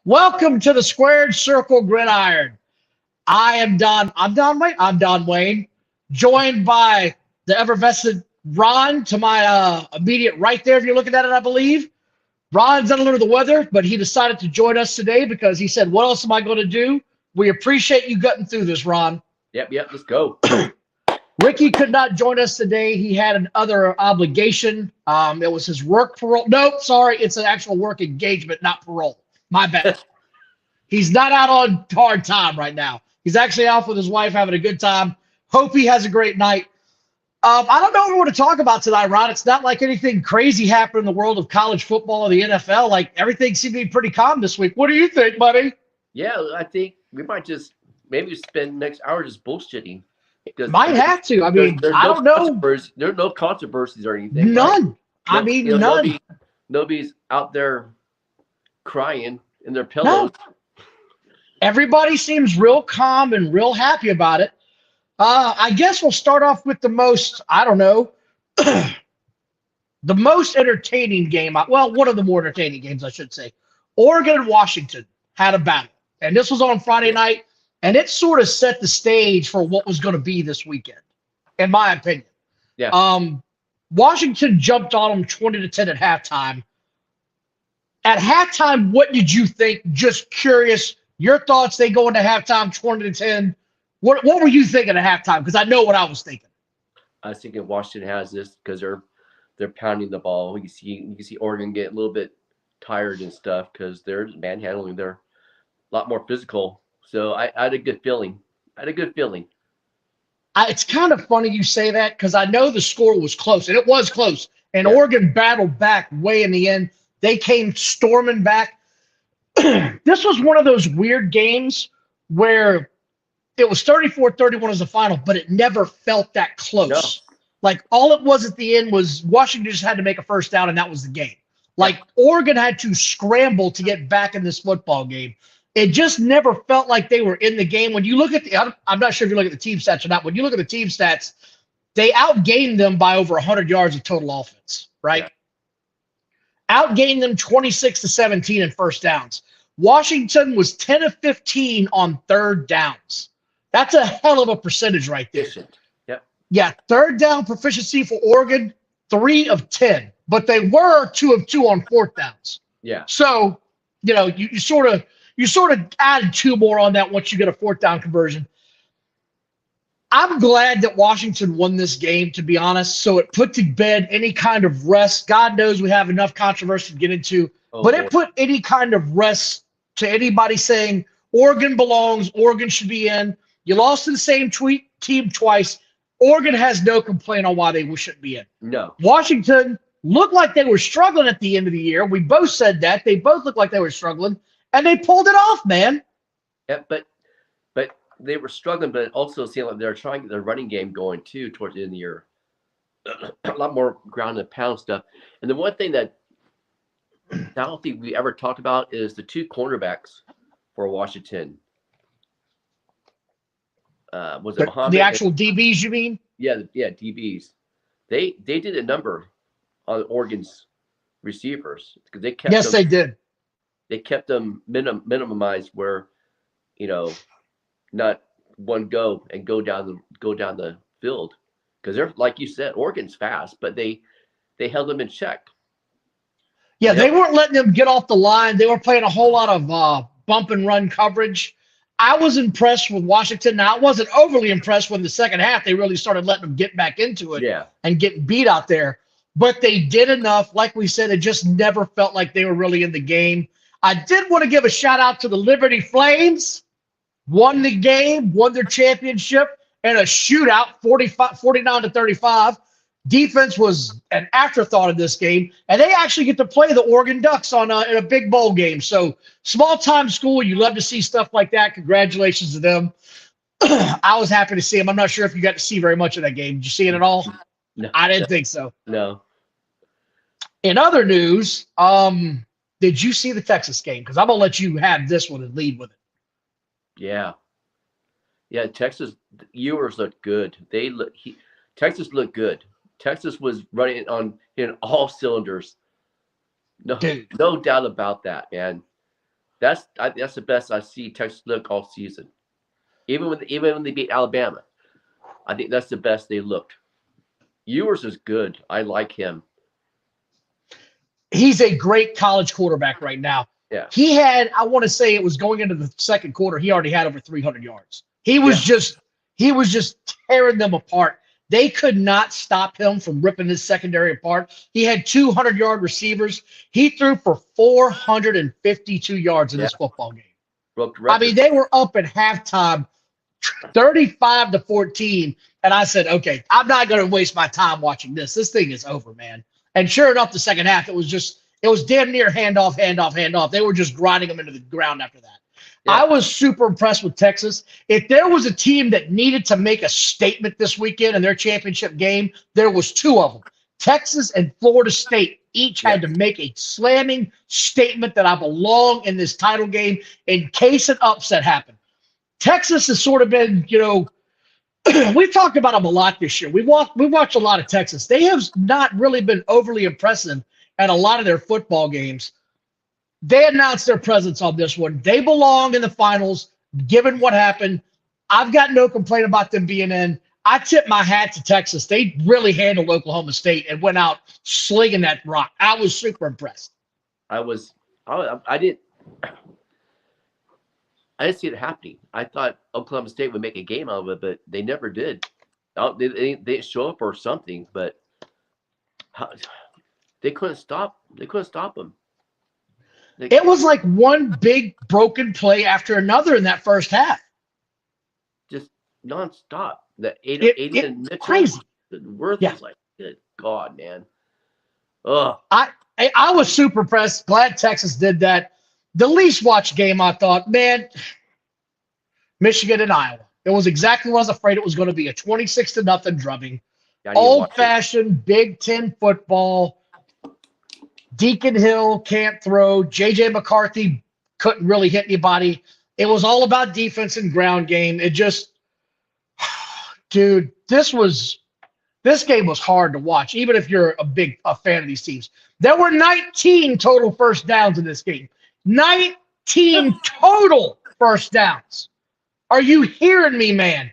Welcome to the Squared Circle Gridiron. I am Don. I'm Don Wayne. I'm Don Wayne, joined by the effervescent Ron to my immediate right there. If you're looking at it, I believe Ron's under the weather, but he decided to join us today because he said, "What else am I going to do?" We appreciate you gutting through this, Ron. Yep. Let's go. Ricky could not join us today. He had another obligation. It was his work parole. No, sorry, it's an actual work engagement, not parole. My bad. He's not out on hard time right now. He's actually out with his wife having a good time. Hope he has a great night. I don't know what we want to talk about tonight, Ron. It's not like anything crazy happened in the world of college football or the NFL. Like everything seemed to be pretty calm this week. What do you think, buddy? Yeah, I think we might just maybe spend the next hour just bullshitting. Might have to. I mean, I don't know. There's no controversies or anything. None. Right? I mean, none. Nobody's out there crying in their pillows. No. Everybody seems real calm and real happy about it. I guess we'll start off with the most, I don't know, the most entertaining game. Well, one of the more entertaining games, I should say. Oregon and Washington had a battle. And this was on Friday night. And it sort of set the stage for what was going to be this weekend, in my opinion. Yeah. Washington jumped on them 20-10 at halftime. At halftime, what did you think? Just curious. Your thoughts, they go into halftime 20-10. What were you thinking at halftime? Because I know what I was thinking. I was thinking Washington has this because they're pounding the ball. You see Oregon get a little bit tired and stuff because they're manhandling. They're a lot more physical. So I had a good feeling. It's kind of funny you say that because I know the score was close, and it was close. And Oregon battled back way in the end. They came storming back. This was one of those weird games where it was 34-31 as the final, but it never felt that close. No. Like all it was at the end was Washington just had to make a first down, and that was the game. Like Oregon had to scramble to get back in this football game. It just never felt like they were in the game. When you look at I'm not sure if you look at the team stats or not. When you look at the team stats, they outgained them by over 100 yards of total offense, right? Yeah. Outgained them 26-17 in first downs. Washington was 10 of 15 on third downs. That's a hell of a percentage right there. Yep. Yeah, third down proficiency for Oregon, 3 of 10. But they were 2 of 2 on fourth downs. Yeah. So, you sort of added 2 more on that once you get a fourth down conversion. I'm glad that Washington won this game, to be honest. So it put to bed any kind of rest. God knows we have enough controversy to get into. But it put any kind of rest to anybody saying Oregon belongs, Oregon should be in. You lost to the same team twice. Oregon has no complaint on why they shouldn't be in. No. Washington looked like they were struggling at the end of the year. We both said that. They both looked like they were struggling, and they pulled it off, man. Yeah, but they were struggling, but it also seemed like they were trying to get their running game going, too, towards the end of the year. A lot more ground and pound stuff. And the one thing that I don't think we ever talked about is the 2 cornerbacks for Washington. Was it Muhammad? The actual DBs, you mean? Yeah, DBs. They did a number on Oregon's receivers because they kept. Yes, they did. They kept them minimized where, not one go and go down the field because they're, like you said, Oregon's fast, but they held them in check. Yeah, they weren't letting them get off the line. They were playing a whole lot of bump and run coverage. I was impressed with Washington. Now, I wasn't overly impressed when the second half they really started letting them get back into it and get beat out there. But they did enough. Like we said, it just never felt like they were really in the game. I did want to give a shout out to the Liberty Flames. Won the game, won their championship in a shootout, 49-35. Defense was an afterthought in this game, and they actually get to play the Oregon Ducks in a big bowl game. So small-time school, you love to see stuff like that. Congratulations to them. I was happy to see them. I'm not sure if you got to see very much of that game. Did you see it at all? No, I didn't think so. No. In other news, did you see the Texas game? Because I'm going to let you have this one and lead with it. Yeah. Texas Ewers looked good. Texas looked good. Texas was running in all cylinders. No doubt about that, man. That's the best I see Texas look all season. Even when they beat Alabama, I think that's the best they looked. Ewers is good. I like him. He's a great college quarterback right now. Yeah. He had, I want to say it was going into the second quarter, he already had over 300 yards. He was just tearing them apart. They could not stop him from ripping his secondary apart. He had 200-yard receivers. He threw for 452 yards in this football game. I mean, they were up at halftime 35-14, and I said, okay, I'm not going to waste my time watching this. This thing is over, man. And sure enough, the second half, it was damn near handoff. They were just grinding them into the ground after that. Yeah. I was super impressed with Texas. If there was a team that needed to make a statement this weekend in their championship game, there was two of them. Texas and Florida State each had to make a slamming statement that I belong in this title game in case an upset happened. Texas has sort of been, we've talked about them a lot this year. We've watched a lot of Texas. They have not really been overly impressive at a lot of their football games. They announced their presence on this one. They belong in the finals, given what happened. I've got no complaint about them being in. I tip my hat to Texas. They really handled Oklahoma State and went out slinging that rock. I was super impressed. I didn't see it happening. I thought Oklahoma State would make a game out of it, but they never did. They didn't show up or something, but they couldn't stop. They couldn't stop them. It was like one big broken play after another in that first half. Just nonstop. That Aiden and Mitchell, crazy. Worth was like, good God, man. Ugh. I was super impressed. Glad Texas did that. The least watched game, I thought, man, Michigan and Iowa. It was exactly what I was afraid it was going to be, a 26-0 drubbing. Old-fashioned Big Ten football. Deacon Hill can't throw. J.J. McCarthy couldn't really hit anybody. It was all about defense and ground game. It just, dude, this game was hard to watch, even if you're a fan of these teams. There were 19 total first downs in this game. 19 total first downs. Are you hearing me, man?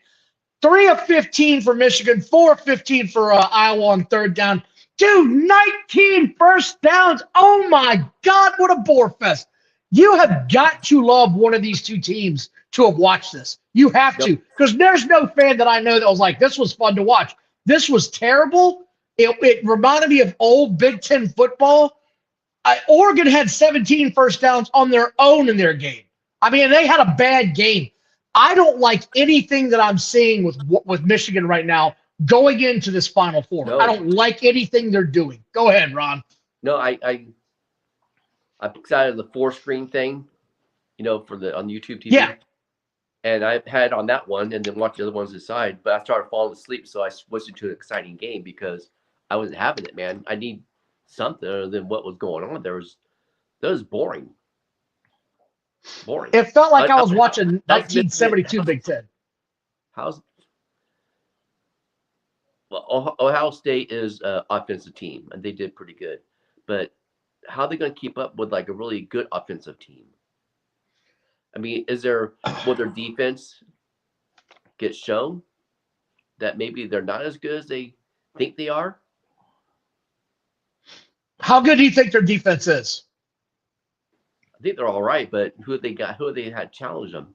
3 of 15 for Michigan, 4 of 15 for Iowa on third down. Dude, 19 first downs. Oh, my God, what a bore fest. You have got to love one of these two teams to have watched this. You have to, because there's no fan that I know that was like, this was fun to watch. This was terrible. It reminded me of old Big Ten football. Oregon had 17 first downs on their own in their game. I mean, they had a bad game. I don't like anything that I'm seeing with Michigan right now going into this Final Four. No. I don't like anything they're doing. Go ahead, Ron. No, I'm excited of the 4-screen thing, on YouTube TV. Yeah. And I've had on that one and then watched the other ones aside, but I started falling asleep, so I switched it to an exciting game because I wasn't having it, man. I need something other than what was going on. That was boring. Boring. It felt like I was watching 1972 Big Ten. Ohio State is an offensive team, and they did pretty good. But how are they going to keep up with like a really good offensive team? I mean, will their defense get shown that maybe they're not as good as they think they are? How good do you think their defense is? I think they're all right, but who have they had challenge them?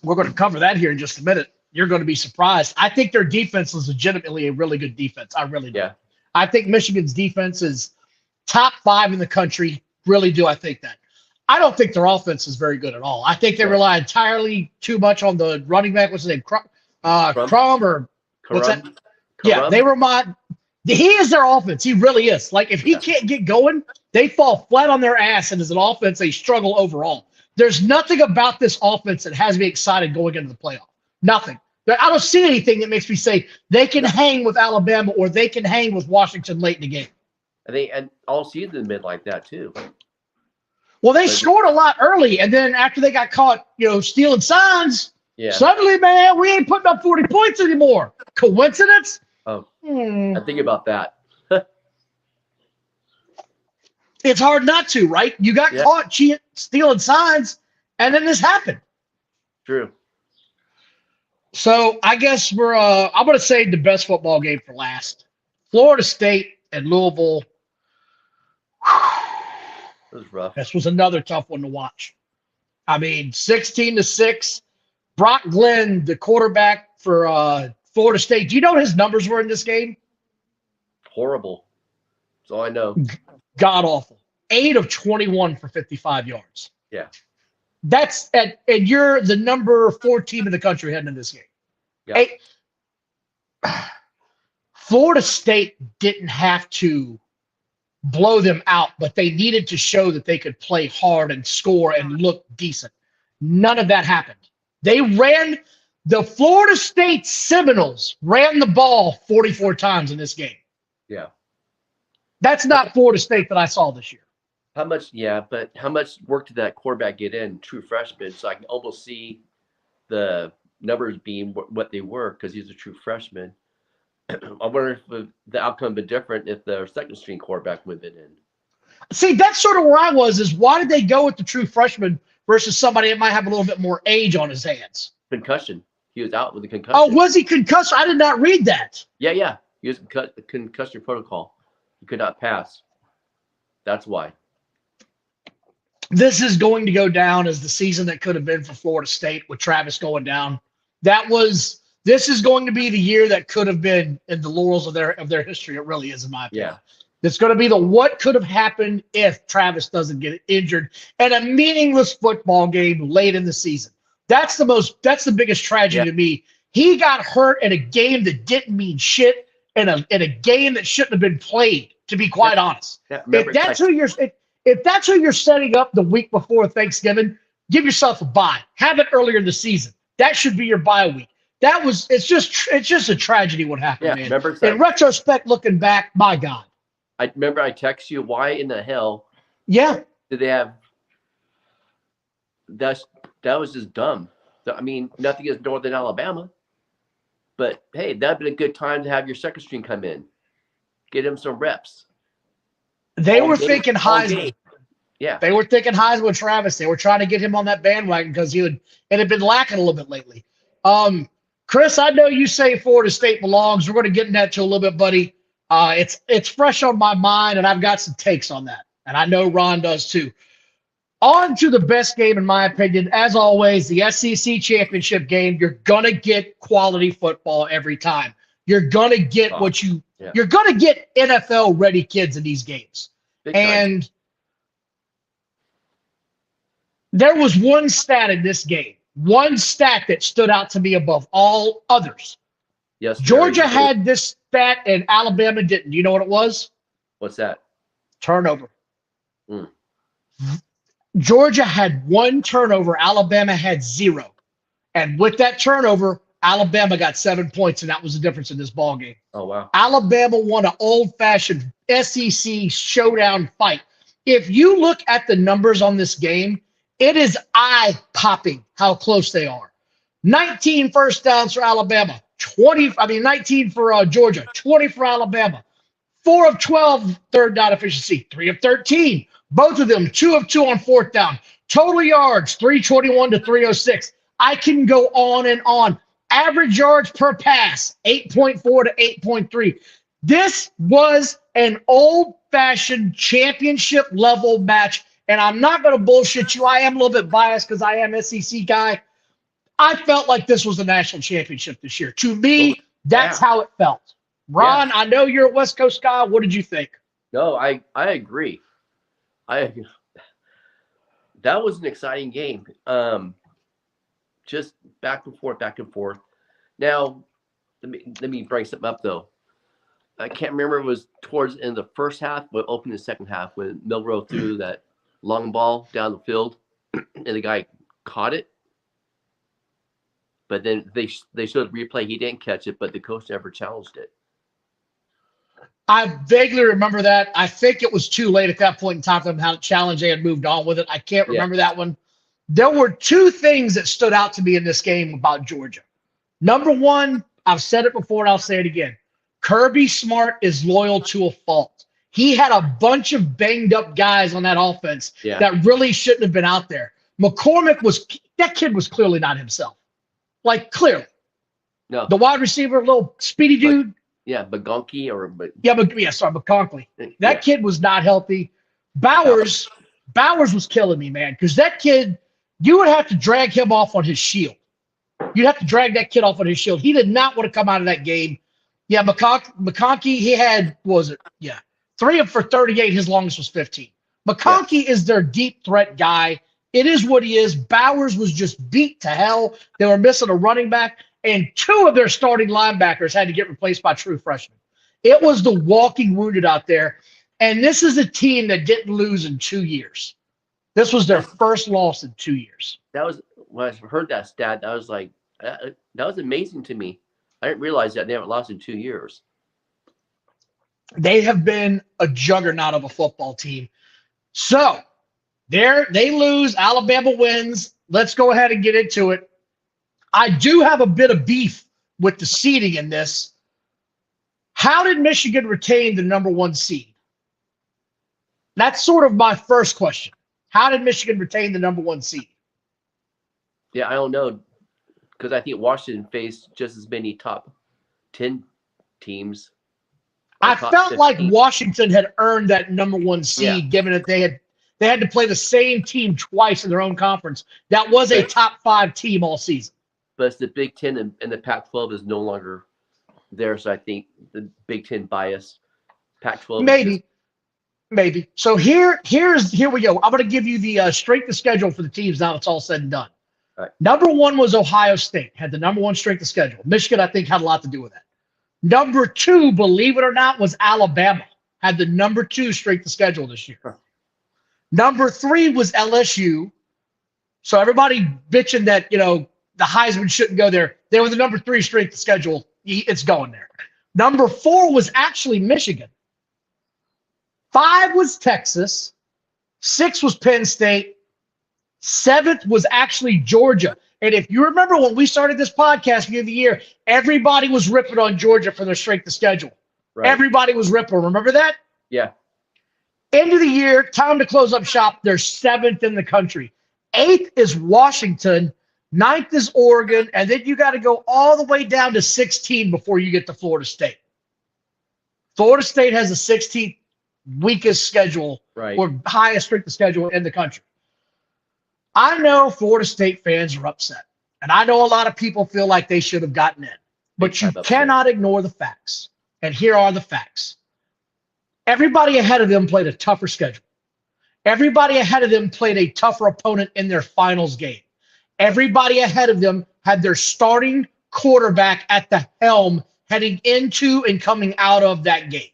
We're going to cover that here in just a minute. You're going to be surprised. I think their defense is legitimately a really good defense. I really do. Yeah. I think Michigan's defense is top 5 in the country. Really do. I think that. I don't think their offense is very good at all. I think they rely entirely too much on the running back. What's his name? Crum or what's that? Yeah, they remind. He is their offense. He really is. Like, if he can't get going, they fall flat on their ass, and as an offense, they struggle overall. There's nothing about this offense that has me excited going into the playoff. Nothing. I don't see anything that makes me say they can hang with Alabama or they can hang with Washington late in the game. And all season has been like that, too. Well, they scored a lot early, and then after they got caught, stealing signs, suddenly, man, we ain't putting up 40 points anymore. Coincidence? I think about that. It's hard not to, right? You got caught stealing signs, and then this happened. True. So I guess I'm going to say the best football game for last. Florida State and Louisville. It was rough. This was another tough one to watch. I mean, 16-6. Brock Glenn, the quarterback for Florida State. Do you know what his numbers were in this game? Horrible. That's all I know. God awful. 8 of 21 for 55 yards. Yeah. And you're the number 4 team in the country heading into this game. Yeah. Florida State didn't have to blow them out, but they needed to show that they could play hard and score and look decent. None of that happened. The Florida State Seminoles ran the ball 44 times in this game. Yeah. That's not Florida State that I saw this year. But how much work did that quarterback get in, true freshman? So I can almost see the numbers being what they were because he's a true freshman. I wonder if the outcome would be different if the second string quarterback would have been in. See, that's sort of where I was, is why did they go with the true freshman versus somebody that might have a little bit more age on his hands? Concussion. He was out with a concussion. Oh, was he concussed? I did not read that. Yeah. He was concussion protocol. He could not pass. That's why. This is going to go down as the season that could have been for Florida State with Travis going down. This is going to be the year that could have been in the laurels of their history. It really is, in my opinion. Yeah. It's going to be the what could have happened if Travis doesn't get injured and a meaningless football game late in the season. That's the biggest tragedy to me. He got hurt in a game that didn't mean shit, in a game that shouldn't have been played, to be quite honest. If that's who you're setting up the week before Thanksgiving, give yourself a bye. Have it earlier in the season. That should be your bye week. It's just a tragedy what happened, man. In retrospect, looking back, my God. I remember I text you, why in the hell did they have that was just dumb. I mean, nothing against Northern Alabama. But hey, that'd been a good time to have your second string come in. Get him some reps. They were thinking Heisman. Yeah. They were thinking Heisman with Travis. They were trying to get him on that bandwagon because it had been lacking a little bit lately. Chris, I know you say Florida State belongs. We're going to get into that to a little bit, buddy. It's fresh on my mind, and I've got some takes on that. And I know Ron does too. On to the best game, in my opinion. As always, the SEC championship game. You're going to get quality football every time. You're going to get you're going to get NFL ready kids in these games. And there was one stat in this game, one stat that stood out to me above all others. Yes. Georgia had this stat and Alabama didn't. Do you know what it was? What's that? Turnover. Georgia had 1 turnover. Alabama had 0. And with that turnover, Alabama got 7 points, and that was the difference in this ball game. Oh, wow. Alabama won an old-fashioned SEC showdown fight. If you look at the numbers on this game, it is eye-popping how close they are. 19 first downs for Alabama, 19 for Georgia, 20 for Alabama. 4 of 12 third down efficiency, 3 of 13. Both of them 2 of 2 on fourth down. Total yards 321 to 306. I can go on and on. Average yards per pass 8.4 to 8.3. This was an old-fashioned championship level match, and I'm not going to bullshit you. I am a little bit biased because I am SEC guy. I felt like this was the national championship this year. To me, that's how it felt. Ron, I know you're a West Coast guy. What did you think? No, I agree. That was an exciting game. Just back and forth. Now, let me bring something up though. I can't remember if it was towards in the first half, but opened the second half when Milroe threw that long ball down the field, and the guy caught it. But then they showed the replay. He didn't catch it, but the coach never challenged it. I vaguely remember that. I think it was too late at that point in time for them to challenge. They had moved on with it. I can't remember that one. There were 2 things that stood out to me in this game about Georgia. Number one, I've said it before and I'll say it again. Kirby Smart is loyal to a fault. he had a bunch of banged up guys on that offense that really shouldn't have been out there. McCormick that kid was clearly not himself. Like, clearly. No. The wide receiver, little speedy dude. McConkey McConkey. That kid was not healthy. Bowers was killing me, man, because that kid, you would have to drag him off on his shield. You'd have to drag that kid off on his shield. He did not want to come out of that game. Yeah, McConkey, he had, 3 for 38. His longest was 15. McConkey is their deep threat guy. It is what he is. Bowers was just beat to hell. They were missing a running back, and 2 of their starting linebackers had to get replaced by true freshmen. It was the walking wounded out there, and this is a team that didn't lose in 2 years. This was their first loss in 2 years. That was, when I heard that stat, I was like, that was amazing to me. I didn't realize that they haven't lost in 2 years. They have been a juggernaut of a football team. So, they lose. Alabama wins. Let's go ahead and get into it. I do have a bit of beef with the seeding in this. How did Michigan retain the number 1 seed? That's sort of my first question. How did Michigan retain the number 1 seed? Yeah, I don't know, because I think Washington faced just as many top 10 teams. I felt like Washington had earned that number 1 seed, given that they had to play the same team twice in their own conference. That was a top 5 team all season. But it's the Big Ten and the Pac-12 is no longer there, so I think the Big Ten bias, Pac-12. Maybe. So here we go. I'm going to give you the strength of schedule for the teams now it's all said and done. Right. Number 1 was Ohio State, had the number 1 strength of schedule. Michigan, I think, had a lot to do with that. Number 2, believe it or not, was Alabama, had the number 2 strength of schedule this year. Huh. Number 3 was LSU. So everybody bitching that, the Heisman shouldn't go there. They were the number 3 strength of schedule. It's going there. Number 4 was actually Michigan. 5 was Texas. 6 was Penn State. 7th was actually Georgia. And if you remember when we started this podcast beginning of the year, everybody was ripping on Georgia for their strength of schedule. Right. Everybody was ripping. Remember that? Yeah. End of the year, time to close up shop. They're 7th in the country. 8th is Washington. 9th is Oregon. And then you got to go all the way down to 16 before you get to Florida State. Florida State has the 16th weakest schedule or highest strength of schedule in the country. I know Florida State fans are upset. And I know a lot of people feel like they should have gotten in. But you cannot ignore the facts. And here are the facts. Everybody ahead of them played a tougher schedule. Everybody ahead of them played a tougher opponent in their finals game. Everybody ahead of them had their starting quarterback at the helm heading into and coming out of that game.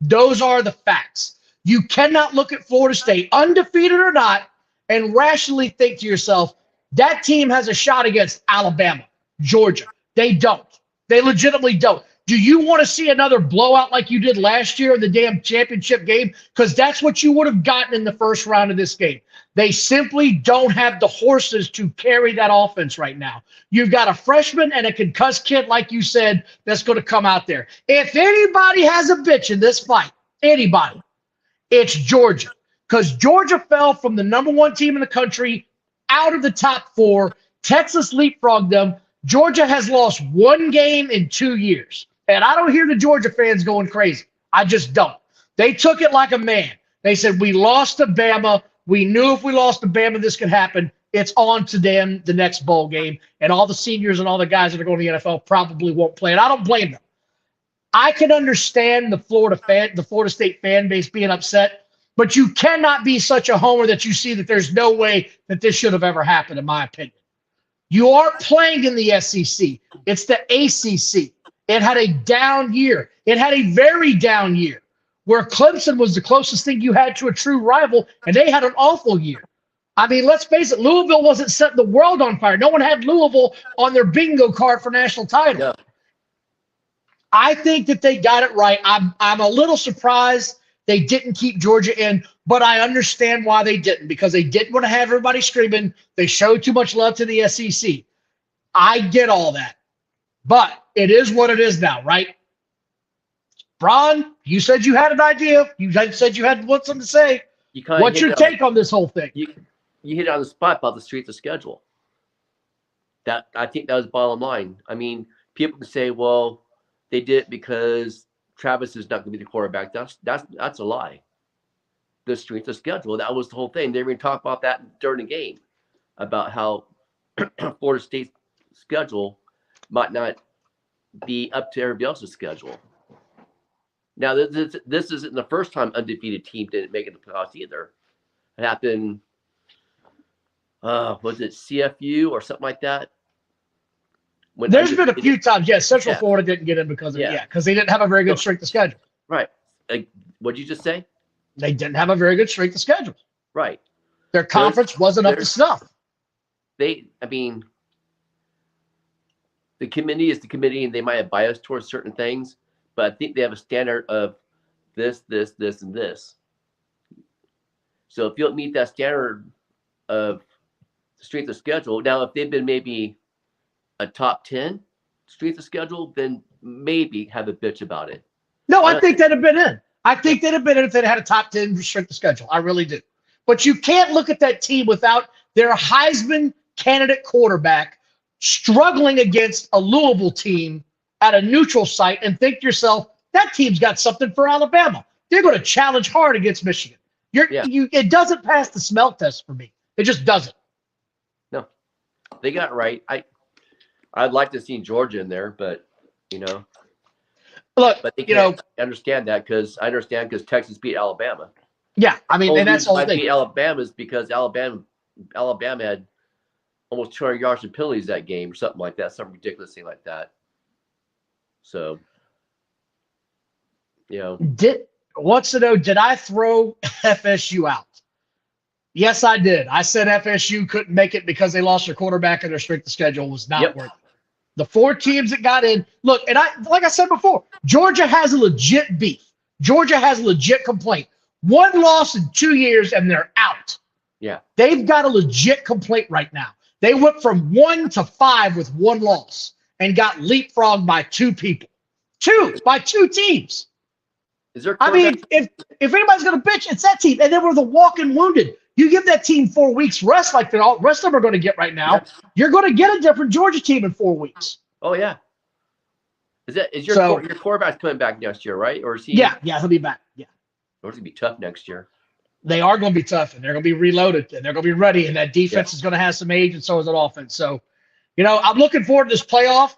Those are the facts. You cannot look at Florida State, undefeated or not, and rationally think to yourself, that team has a shot against Alabama, Georgia. They don't. They legitimately don't. Do you want to see another blowout like you did last year in the damn championship game? Because that's what you would have gotten in the first round of this game. They simply don't have the horses to carry that offense right now. You've got a freshman and a concussed kid, like you said, that's going to come out there. If anybody has a bitch in this fight, anybody, it's Georgia. Because Georgia fell from the number 1 team in the country out of the top 4. Texas leapfrogged them. Georgia has lost 1 game in 2 years. And I don't hear the Georgia fans going crazy. I just don't. They took it like a man. They said, we lost to Bama. We knew if we lost to Bama, this could happen. It's on to them the next bowl game. And all the seniors and all the guys that are going to the NFL probably won't play it. I don't blame them. I can understand the Florida State fan base being upset, but you cannot be such a homer that you see that there's no way that this should have ever happened, in my opinion. You aren't playing in the SEC. It's the ACC. It had a down year. It had a very down year where Clemson was the closest thing you had to a true rival, and they had an awful year. I mean, let's face it, Louisville wasn't setting the world on fire. No one had Louisville on their bingo card for national title. Yeah. I think that they got it right. I'm a little surprised they didn't keep Georgia in, but I understand why they didn't, because they didn't want to have everybody screaming. They showed too much love to the SEC. I get all that. But it is what it is now, right? Bron, you said you had an idea. You said you had something to say. What's your take on this whole thing? You hit it on the spot about the strength of schedule. That I think that was bottom line. I mean, people can say, well, they did it because Travis is not going to be the quarterback. That's a lie. The strength of schedule. That was the whole thing. They were going to talk about that during the game, about how Florida State's schedule might not be up to everybody else's schedule. Now, this isn't the first time undefeated team didn't make it to the playoffs either. It happened, was it CFU or something like that? There's been a few times, Central Florida didn't get in because of because they didn't have a very good strength of schedule. Right. What'd you just say? They didn't have a very good strength of schedule. Right. Their conference wasn't up to snuff. The committee is the committee, and they might have bias towards certain things, but I think they have a standard of this, and this. So if you don't meet that standard of strength of schedule, now if they've been maybe a top 10 strength of schedule, then maybe have a bitch about it. No, I think they'd have been in. I think they'd have been in if they'd had a top 10 strength of schedule. I really do. But you can't look at that team without their Heisman candidate quarterback struggling against a Louisville team at a neutral site and think to yourself, that team's got something for Alabama. They're going to challenge hard against Michigan. It doesn't pass the smell test for me. It just doesn't. No, they got it right. I'd like to see Georgia in there, but look, but they can't understand that because Texas beat Alabama. Yeah, I mean, and that's all. Beat Alabama is because Alabama had almost 200 yards in penalties that game, or something like that, some ridiculous thing like that. So, wants to know, did I throw FSU out? Yes, I did. I said FSU couldn't make it because they lost their quarterback and their strength of schedule was not worth it. The 4 teams that got in, look, and like I said before, Georgia has a legit beef. Georgia has a legit complaint. 1 loss in 2 years and they're out. Yeah. They've got a legit complaint right now. They went from 1 to 5 with 1 loss and got leapfrogged by 2 people. 2 teams. Is there? I mean, if anybody's going to bitch, it's that team. And then we're the walking wounded. You give that team 4 weeks rest like the rest of them are going to get right now. Yeah. You're going to get a different Georgia team in 4 weeks. Oh, yeah. Is your quarterback's coming back next year, right? Or is he? Yeah, he'll be back. Yeah. Or it's going to be tough next year. They are going to be tough, and they're going to be reloaded, and they're going to be ready, and that defense is going to have some age, and so is that offense. So, I'm looking forward to this playoff.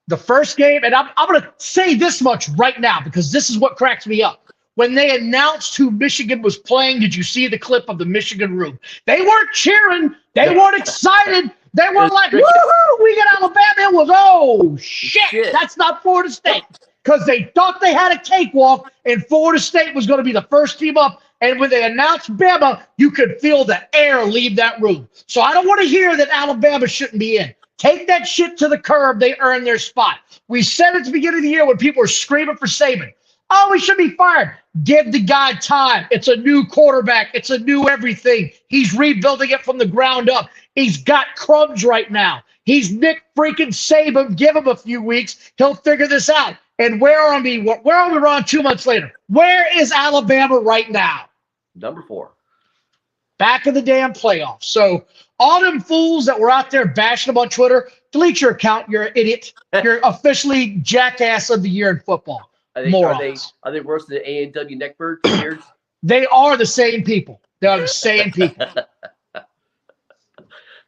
The first game, and I'm going to say this much right now because this is what cracks me up. When they announced who Michigan was playing, did you see the clip of the Michigan room? They weren't cheering. They weren't excited. They weren't like, woohoo, we got Alabama. It was, oh, shit. That's not Florida State. Because they thought they had a cakewalk, and Florida State was going to be the first team up. And when they announced Bama, you could feel the air leave that room. So I don't want to hear that Alabama shouldn't be in. Take that shit to the curb. They earned their spot. We said at the beginning of the year when people were screaming for Saban, oh, he should be fired. Give the guy time. It's a new quarterback. It's a new everything. He's rebuilding it from the ground up. He's got crumbs right now. He's Nick freaking Saban. Give him a few weeks. He'll figure this out. And where are we, Ron, 2 months later? Where is Alabama right now? Number 4. Back in the damn playoffs. So all them fools that were out there bashing them on Twitter, delete your account. You're an idiot. You're officially jackass of the year in football. Are they worse than the A&W neckbirds? They are the same people. They are the same people.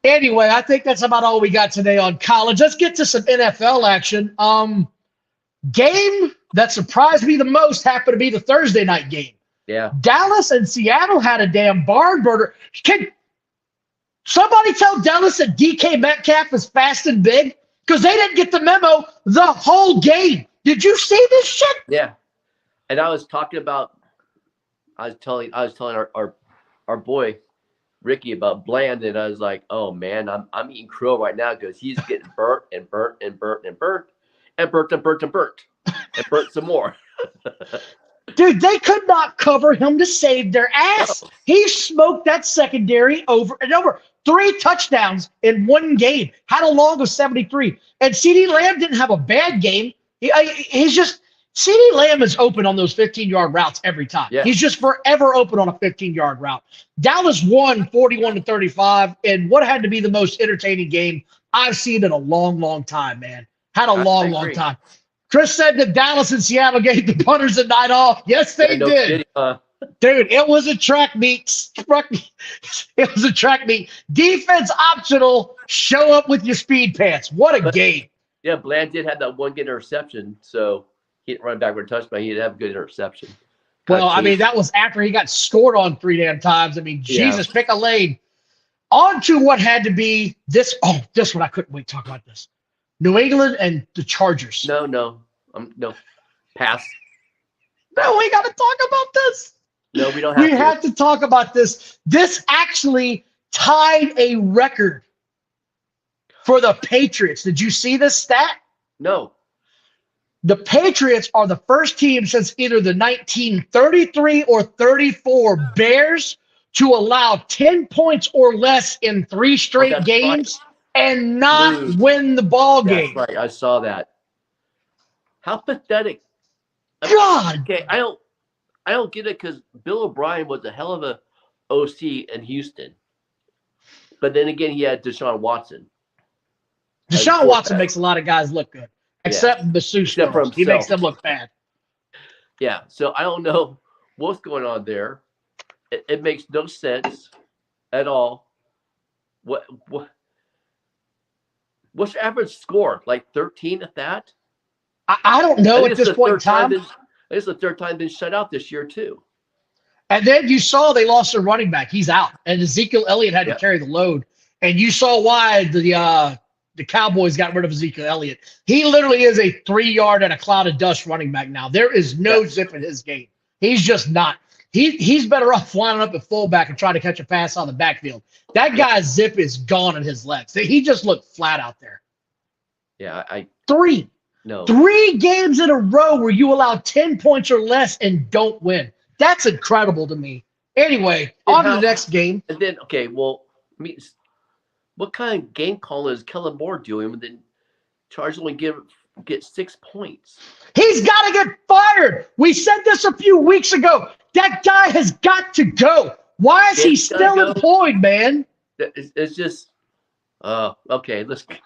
Anyway, I think that's about all we got today on college. Let's get to some NFL action. Game that surprised me the most happened to be the Thursday night game. Yeah. Dallas and Seattle had a damn barn burner. Can somebody tell Dallas that DK Metcalf is fast and big? Because they didn't get the memo the whole game. Did you see this shit? Yeah. And I was telling our boy Ricky about Bland, and I was like, oh man, I'm eating crow right now because he's getting burnt and burnt and burnt and burnt and burnt and burnt and burnt and burnt some more. Dude, they could not cover him to save their ass. No. He smoked that secondary over and over. 3 touchdowns in 1 game. Had a log of 73. And CeeDee Lamb didn't have a bad game. CeeDee Lamb is open on those 15-yard routes every time. Yeah. He's just forever open on a 15-yard route. Dallas won 41-35 in what had to be the most entertaining game I've seen in a long, long time, man. Had a long, long time. Chris said that Dallas and Seattle gave the punters a night off. Yes, they no did. kidding, huh? Dude, it was a track meet. It was a track meet. Defense optional. Show up with your speed pants. What a game. Yeah, Bland did have that one good interception, so he didn't run backward touchdown. He did have a good interception. Well, I mean, that was after he got scored on 3 damn times. I mean, Jesus, pick a lane. On to what had to be this. Oh, this one I couldn't wait to talk about this. New England and the Chargers. No, pass. No, we got to talk about this. No, we don't have to. We have to talk about this. This actually tied a record for the Patriots. Did you see this stat? No. The Patriots are the first team since either the 1933 or 34 Bears to allow 10 points or less in 3 straight games and not win the ball game. That's right. I saw that. How pathetic. God. Okay, I don't get it because Bill O'Brien was a hell of a OC in Houston. But then again, he had Deshaun Watson. Deshaun Watson makes a lot of guys look good. Except Masseuse. He makes them look bad. Yeah, so I don't know what's going on there. It makes no sense at all. What's your average score? Like 13 at that? I don't know at this point in time. It's the third time been shut out this year too. And then you saw they lost their running back. He's out. And Ezekiel Elliott had to carry the load. And you saw why the Cowboys got rid of Ezekiel Elliott. He literally is a 3-yard and a cloud of dust running back now. There is no zip in his game. He's just not. He's better off lining up at fullback and trying to catch a pass on the backfield. That guy's zip is gone in his legs. He just looked flat out there. Yeah, 3 games in a row where you allow 10 points or less and don't win. That's incredible to me. Anyway, on to the next game. And then, okay, well, I mean, what kind of game call is Kellen Moore doing when the Chargers only get 6 points? He's got to get fired. We said this a few weeks ago. That guy has got to go. Why is he still employed, man? It's just, okay, let's go.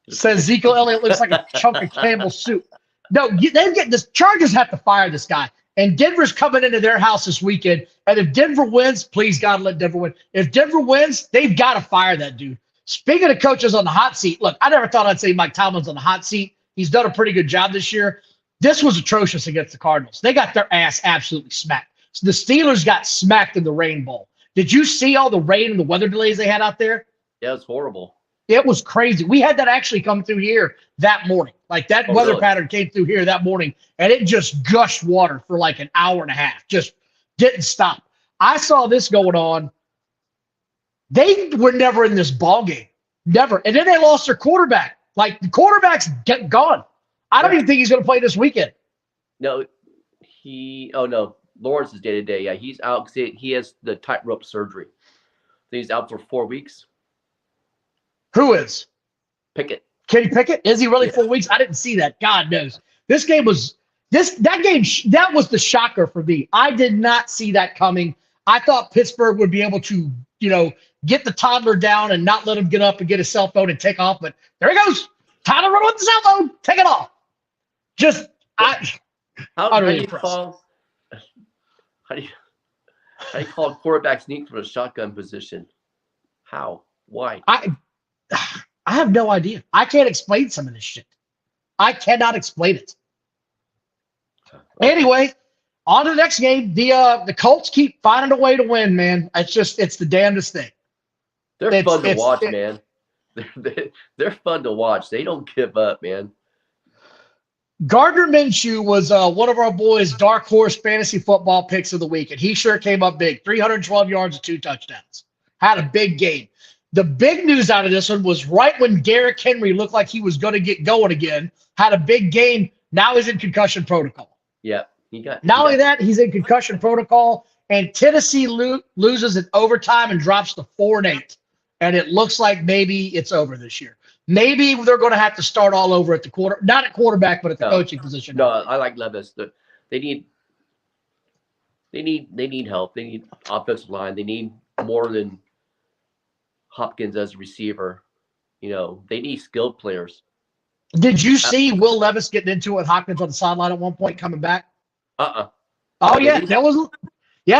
Says Ezekiel Elliott looks like a chunk of Campbell soup. No, the Chargers have to fire this guy. And Denver's coming into their house this weekend. And if Denver wins, please God, let Denver win. If Denver wins, they've got to fire that dude. Speaking of coaches on the hot seat, look, I never thought I'd say Mike Tomlin's on the hot seat. He's done a pretty good job this year. This was atrocious against the Cardinals. They got their ass absolutely smacked. So the Steelers got smacked in the Rain Bowl. Did you see all the rain and the weather delays they had out there? Yeah, it's horrible. It was crazy. We had that actually come through here that morning. Like that weather pattern came through here that morning, and it just gushed water for like an hour and a half. Just didn't stop. I saw this going on. They were never in this ball game. Never. And then they lost their quarterback. Like, the quarterback's gone. I don't even think he's going to play this weekend. No, Lawrence is day-to-day. Yeah, he's out because he has the tightrope surgery. So he's out for 4 weeks. Who is? Pickett. Kenny Pickett? Is he really 4 weeks? I didn't see that. God knows. This game was that was the shocker for me. I did not see that coming. I thought Pittsburgh would be able to, get the toddler down and not let him get up and get his cell phone and take off. But there he goes. Toddler running with the cell phone. Take it off. How do you call a quarterback sneak from a shotgun position? How? Why? I have no idea. I can't explain some of this shit. I cannot explain it. Anyway, on to the next game. The Colts keep finding a way to win, man. It's the damnedest thing. They're fun to watch, man. They're fun to watch. They don't give up, man. Gardner Minshew was one of our boys' dark horse fantasy football picks of the week, and he sure came up big. 312 yards and 2 touchdowns. Had a big game. The big news out of this one was right when Derrick Henry looked like he was going to get going again, had a big game. Now he's in concussion protocol. Yeah. Not only that, he's in concussion protocol, and Tennessee loses in overtime and drops to 4-8. And it looks like maybe it's over this year. maybe they're going to have to start all over at the not at quarterback, but at the coaching position. No, I like Levis. They need help. They need offensive line. They need more than Hopkins as a receiver. They need skilled players. Did you see Will Levis getting into it with Hopkins on the sideline at one point coming back? Oh yeah,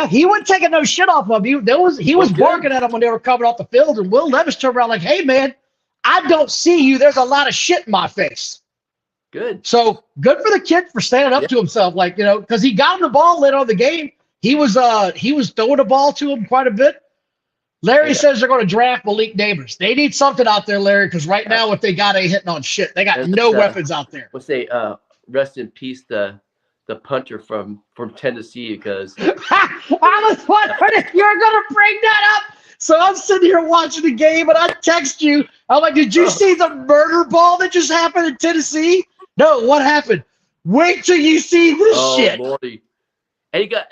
he wasn't taking no shit off of you. He was barking at him when they were coming off the field, and Will Levis turned around like, "Hey man, I don't see you. There's a lot of shit in my face." Good. So good for the kid for standing up to himself, because he got him the ball later on in the game. He was throwing the ball to him quite a bit. Larry says they're going to draft Malik Neighbors. They need something out there, Larry, because right now what they got ain't hitting on shit. They got no weapons out there. Let's say rest in peace the punter from Tennessee, because I was wondering if you were going to bring that up. So I'm sitting here watching the game, and I text you. I'm like, did you see the murder ball that just happened in Tennessee? No, what happened? Wait till you see this shit. Lordy. And he got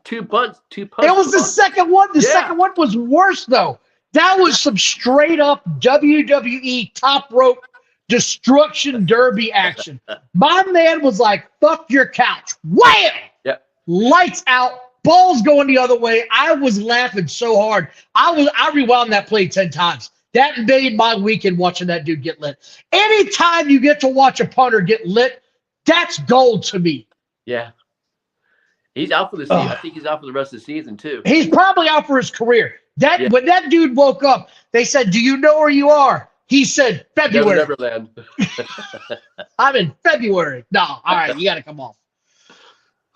two punts. It was the second one. The second one was worse, though. That was some straight-up WWE top rope destruction derby action. My man was like, fuck your couch. Wham! Yep. Lights out. Balls going the other way. I was laughing so hard. I rewound that play 10 times. That made my weekend watching that dude get lit. Anytime you get to watch a punter get lit, that's gold to me. Yeah. He's out for the season. I think he's out for the rest of the season, too. He's probably out for his career. When that dude woke up, they said, "Do you know where you are?" He said, "February." Neverland. I'm in February. No, all right, you got to come off.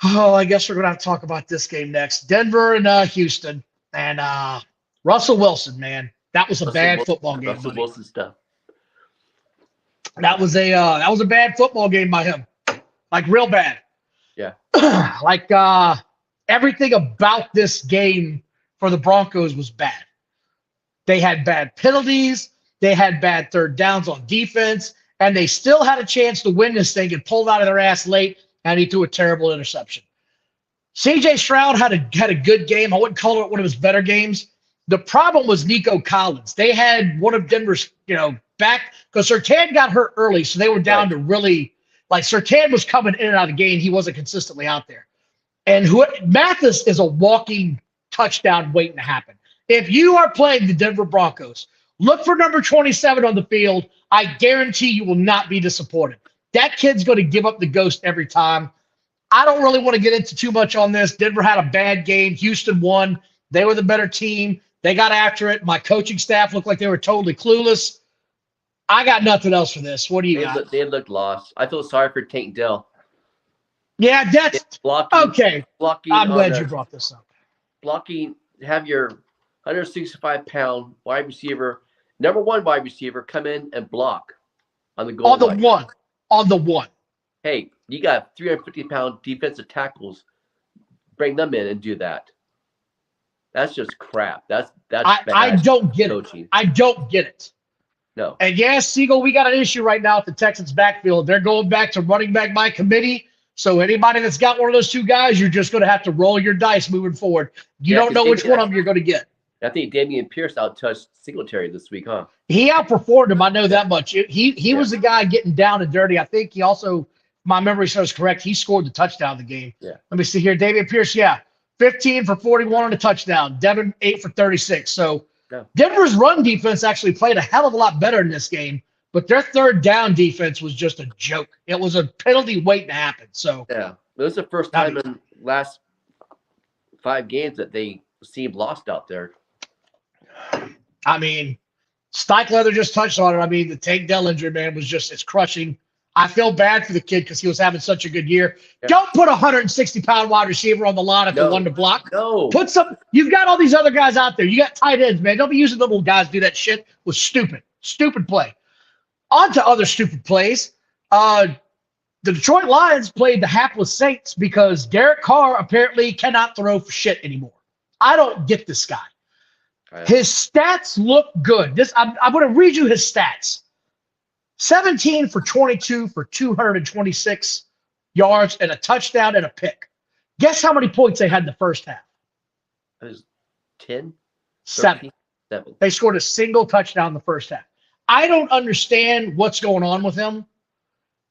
Oh, I guess we're going to have to talk about this game next. Denver and Houston. And Russell Wilson, man. That was a bad football game. Russell Wilson stuff. That was a bad football game by him. Like, real bad. Yeah. Like, everything about this game for the Broncos was bad. They had bad penalties. They had bad third downs on defense. And they still had a chance to win this thing and pulled out of their ass late. And he threw a terrible interception. C.J. Stroud had a good game. I wouldn't call it one of his better games. The problem was Nico Collins. They had one of Denver's, back, because Surtain got hurt early, so they were down to really, like, Surtain was coming in and out of the game. He wasn't consistently out there. And Mathis is a walking touchdown waiting to happen. If you are playing the Denver Broncos, look for number 27 on the field. I guarantee you will not be disappointed. That kid's going to give up the ghost every time. I don't really want to get into too much on this. Denver had a bad game. Houston won. They were the better team. They got after it. My coaching staff looked like they were totally clueless. I got nothing else for this. What do you got? They looked lost. I feel sorry for Tank Dell. Yeah, that's okay. I'm glad you brought this up. Blocking, have your 165-pound wide receiver, number one wide receiver, come in and block on the goal line. On the one. Hey, you got 350-pound defensive tackles. Bring them in and do that. That's just crap. That's I don't get coaching. I don't get it. No. And yes, Siegel, we got an issue right now at the Texans backfield. They're going back to running back by committee. So anybody that's got one of those two guys, you're just going to have to roll your dice moving forward. You don't know which one of them you're going to get. I think Damian Pierce outtouched Singletary this week, huh? He outperformed him. I know that much. He was the guy getting down and dirty. I think he also, my memory serves correct, he scored the touchdown of the game. Yeah. Let me see here. Damian Pierce, 15 for 41 on a touchdown. Devin, 8 for 36. So Denver's run defense actually played a hell of a lot better in this game, but their third down defense was just a joke. It was a penalty waiting to happen. So yeah, it was the first time in last 5 games that they seemed lost out there. I mean, Steichleather just touched on it. I mean, the Tank Dell injury, man, was just, it's crushing. I feel bad for the kid because he was having such a good year. Yeah. Don't put a 160-pound wide receiver on the line at the one to block. No. You've got all these other guys out there. You got tight ends, man. Don't be using little guys to do that shit. It was stupid. Stupid play. On to other stupid plays. The Detroit Lions played the hapless Saints because Derek Carr apparently cannot throw for shit anymore. I don't get this guy. His stats look good. I'm going to read you his stats. 17 for 22 for 226 yards and a touchdown and a pick. Guess how many points they had in the first half? It was 10? 7. They scored a single touchdown in the first half. I don't understand what's going on with him.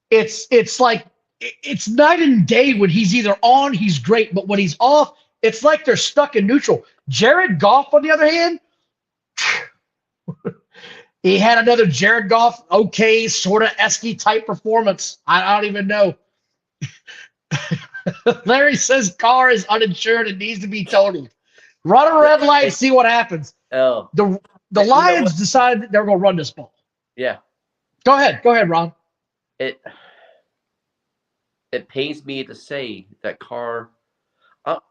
It's like it's night and day. When he's either on, he's great, but when he's off, it's like they're stuck in neutral. Jared Goff, on the other hand, he had another Jared Goff, okay, sort of esky type performance. I don't even know. Larry says car is uninsured and needs to be totaled. Run a red light, see what happens. Oh, The Lions decided that they're going to run this ball. Yeah. Go ahead, Ron. It pains me to say that Carr, I don't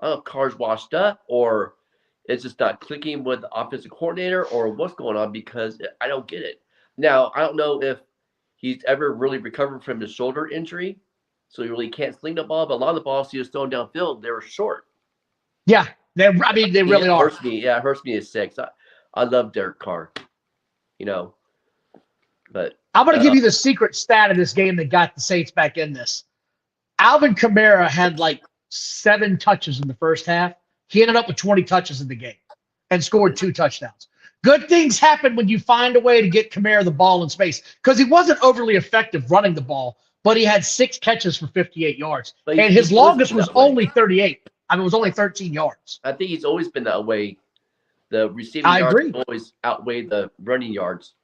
know if Carr's washed up or it's just not clicking with the offensive coordinator or what's going on, because I don't get it. Now, I don't know if he's ever really recovered from his shoulder injury, so he really can't sling the ball, but a lot of the balls he was throwing downfield, they were short. Yeah, they really are. Hurts me. Yeah, it hurts me at 6. I love Derek Carr, but I'm going to give you the secret stat of this game that got the Saints back in this. Alvin Kamara had like 7 touches in the first half. He ended up with 20 touches in the game and scored 2 touchdowns. Good things happen when you find a way to get Kamara the ball in space, because he wasn't overly effective running the ball, but he had 6 catches for 58 yards. And his longest was only 38. I mean, it was only 13 yards. I think he's always been that way. The receiving yards always outweigh the running yards.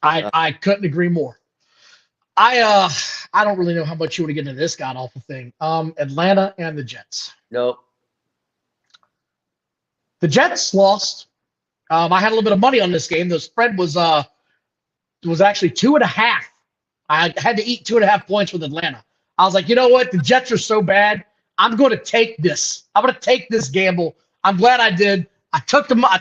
I couldn't agree more. I don't really know how much you want to get into this god awful thing. Atlanta and the Jets. No. The Jets lost. I had a little bit of money on this game. The spread was actually 2.5. I had to eat 2.5 points with Atlanta. I was like, you know what? The Jets are so bad. I'm going to take this. I'm going to take this gamble. I'm glad I did. I took them. I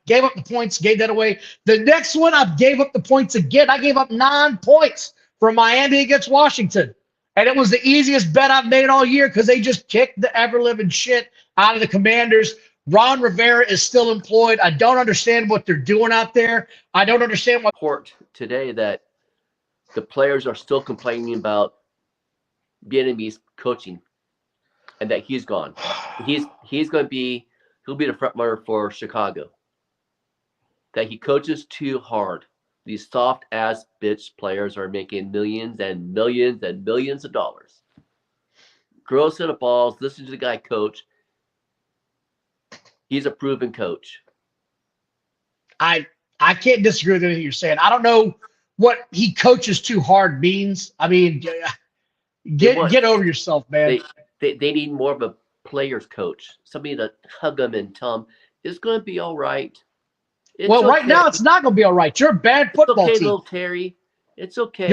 gave up the points, gave that away. The next one, I gave up the points again. I gave up 9 points for Miami against Washington. And it was the easiest bet I've made all year because they just kicked the ever-living shit out of the Commanders. Ron Rivera is still employed. I don't understand what they're doing out there. I don't understand what. Report today that the players are still complaining about Bieniemy's coaching, and that he's gone. He'll be the front runner for Chicago. That he coaches too hard. These soft ass bitch players are making millions and millions and millions of dollars. Grow a set of balls. Listen to the guy coach. He's a proven coach. I can't disagree with anything you're saying. I don't know what he coaches too hard means. I mean, get over yourself, man. They need more of a player's coach. Somebody to hug them and tell them it's going to be all right. Right now it's not going to be all right. You're a bad football team. Little Terry. It's okay.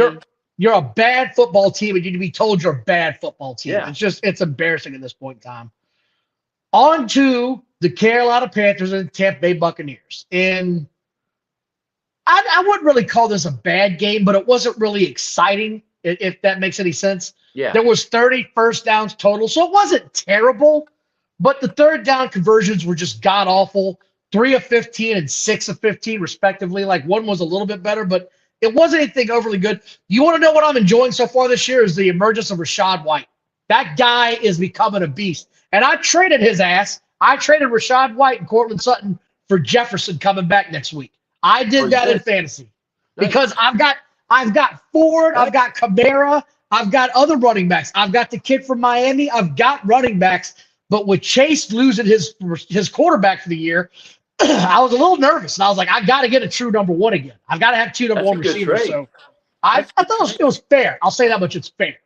You're a bad football team, and you need to be told you're a bad football team. Yeah. It's embarrassing at this point in time. On to the Carolina Panthers and Tampa Bay Buccaneers. And I wouldn't really call this a bad game, but it wasn't really exciting, if that makes any sense. Yeah. There was 30 first downs total, so it wasn't terrible, but the third down conversions were just god-awful. 3 of 15 and 6 of 15, respectively. Like, one was a little bit better, but it wasn't anything overly good. You want to know what I'm enjoying so far this year is the emergence of Rachaad White. That guy is becoming a beast. And I traded his ass. I traded Rachaad White and Cortland Sutton for Jefferson coming back next week. I did that in fantasy because I've got Ford, I've got Kamara, I've got other running backs. I've got the kid from Miami. I've got running backs. But with Chase losing his quarterback for the year, I was a little nervous. And I was like, I got to get a true number one again. I've got to have 2 number 1 receivers. So I thought it was fair. I'll say that much. It's fair.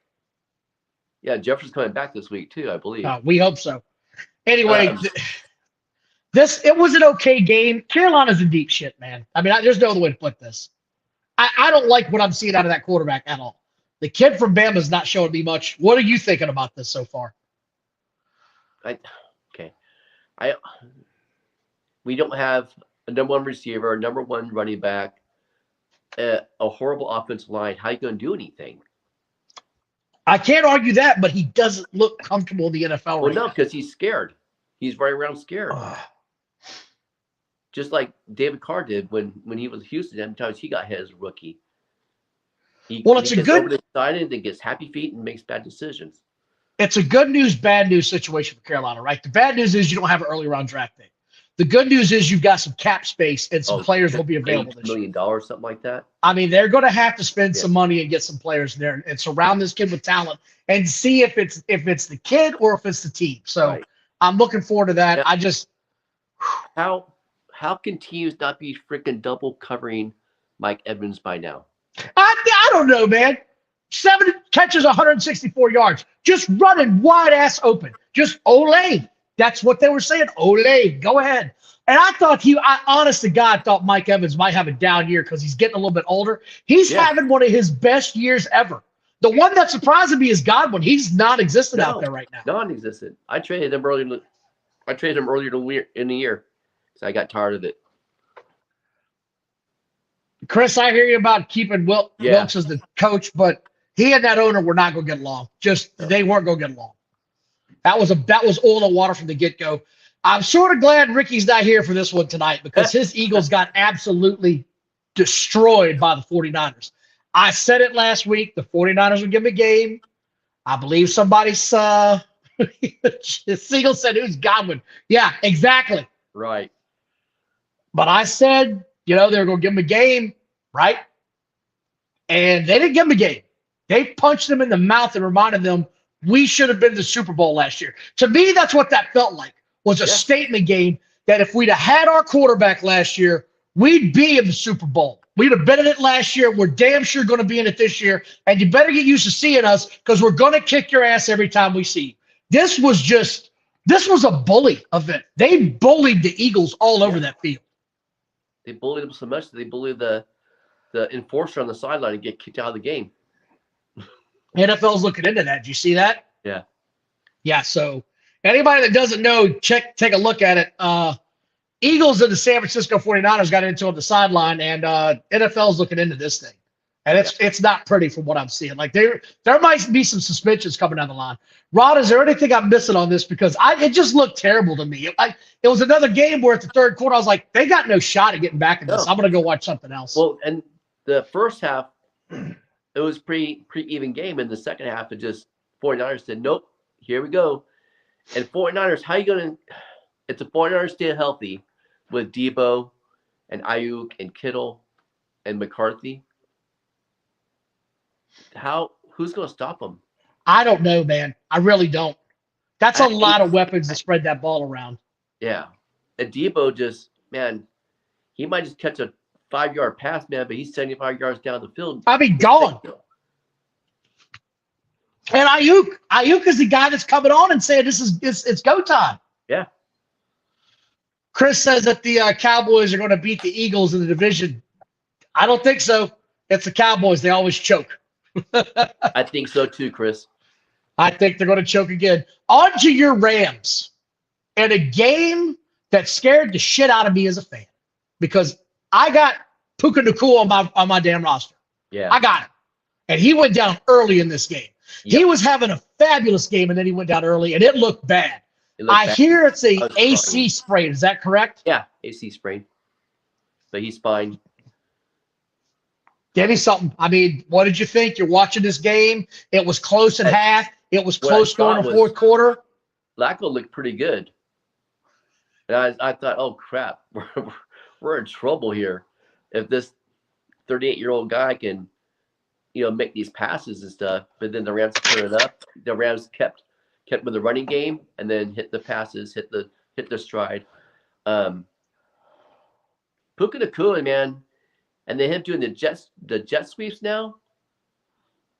Yeah, Jefferson's coming back this week too, I believe. We hope so. Anyway, it was an okay game. Carolina's in deep shit, man. I mean, there's no other way to put this. I don't like what I'm seeing out of that quarterback at all. The kid from Bama's not showing me much. What are you thinking about this so far? We don't have a number 1 receiver, a number 1 running back, a horrible offensive line. How are you going to do anything? I can't argue that, but he doesn't look comfortable in the NFL right now. Because he's scared. He's running around scared. Just like David Carr did when he was in Houston. Every time he got hit as a rookie. He gets excited and gets happy feet and makes bad decisions. It's a good news, bad news situation for Carolina, right? The bad news is you don't have an early round draft pick. The good news is you've got some cap space and some Oh, players will be available $8 this year. million, something like that. I mean, they're going to have to spend some money and get some players in there and surround this kid with talent and see if it's the kid or if it's the team. So I'm looking forward to that. Now, how can teams not be freaking double covering Mike Evans by now? I don't know, man. 7 catches, 164 yards, just running wide ass open. Just Olay. That's what they were saying. Olay, go ahead. And I thought I honest to God thought Mike Evans might have a down year because he's getting a little bit older. He's having one of his best years ever. The one that surprised me is Godwin. He's non-existent out there right now. Non-existent. I traded him earlier in the year because I got tired of it. Chris, I hear you about keeping Wilkes as the coach, but he and that owner were not going to get along. They weren't going to get along. That was oil and water from the get-go. I'm sort of glad Ricky's not here for this one tonight because his Eagles got absolutely destroyed by the 49ers. I said it last week. The 49ers would give him a game. I believe somebody saw Siegel said, who's Godwin? Yeah, exactly. Right. But I said, they were going to give him a game, right? And they didn't give him a game. They punched them in the mouth and reminded them we should have been to the Super Bowl last year. To me, that's what that felt like. Was a statement game that if we'd have had our quarterback last year, we'd be in the Super Bowl. We'd have been in it last year. We're damn sure going to be in it this year. And you better get used to seeing us because we're going to kick your ass every time we see you. This was a bully event. They bullied the Eagles all over that field. They bullied them so much that they bullied the enforcer on the sideline and get kicked out of the game. NFL's looking into that. Did you see that? Yeah. Yeah, so anybody that doesn't know, take a look at it. Eagles and the San Francisco 49ers got into it on the sideline, and NFL's looking into this thing. And it's not pretty from what I'm seeing. Like there might be some suspensions coming down the line. Rod, is there anything I'm missing on this? Because it just looked terrible to me. It was another game where at the third quarter I was like, they got no shot at getting back in this. I'm going to go watch something else. Well, and the first half, it was pretty even game. In the second half, it just 49ers said, nope, here we go. And 49ers, how you going to – if the 49ers stay healthy with Debo and Ayuk and Kittle and McCarthy, who's going to stop them? I don't know, man. I really don't. That's a lot of weapons to spread that ball around. Yeah. And Debo just, man, he might just catch a 5-yard pass, man, but he's 75 yards down the field. I mean, gone. And Ayuk is the guy that's coming on and saying it's go time. Yeah. Chris says that the Cowboys are going to beat the Eagles in the division. I don't think so. It's the Cowboys. They always choke. I think so too, Chris. I think they're going to choke again. On to your Rams. And a game that scared the shit out of me as a fan because I got Puka Nacua on my damn roster. Yeah. I got him. And he went down early in this game. Yep. He was having a fabulous game, and then he went down early, and it looked bad. I hear it's a AC sprain. Is that correct? Yeah, AC sprain. But he's fine. Give me something. I mean, what did you think? You're watching this game. It was close at half. It was close going to fourth quarter. Flacco looked pretty good. And I thought, oh, crap. We're in trouble here. If this 38-year-old guy can, make these passes and stuff, but then the Rams turn it up. The Rams kept with the running game and then hit the passes, hit the stride. Puka Nacua, man, and then him doing the jet sweeps now.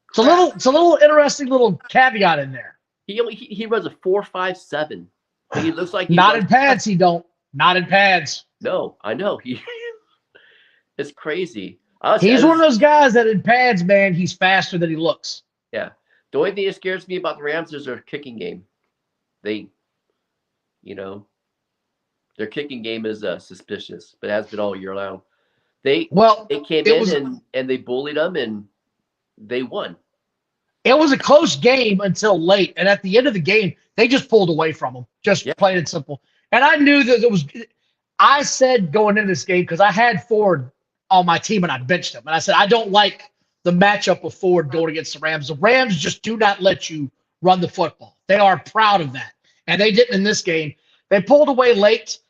It's a little interesting little caveat in there. He runs a 4.57. But he looks like not in pads. He don't. Not in pads. No, I know. It's crazy. He's one of those guys that in pads, man, he's faster than he looks. Yeah. The only thing that scares me about the Rams is their kicking game. Their kicking game is suspicious, but has been all year long. They came in and they bullied them and they won. It was a close game until late, and at the end of the game, they just pulled away from them, plain and simple. And I knew that it was. I said going into this game because I had Ford on my team and I benched him, and I said I don't like the matchup of Ford going against the Rams. The Rams just do not let you run the football. They are proud of that, and they didn't in this game. They pulled away late.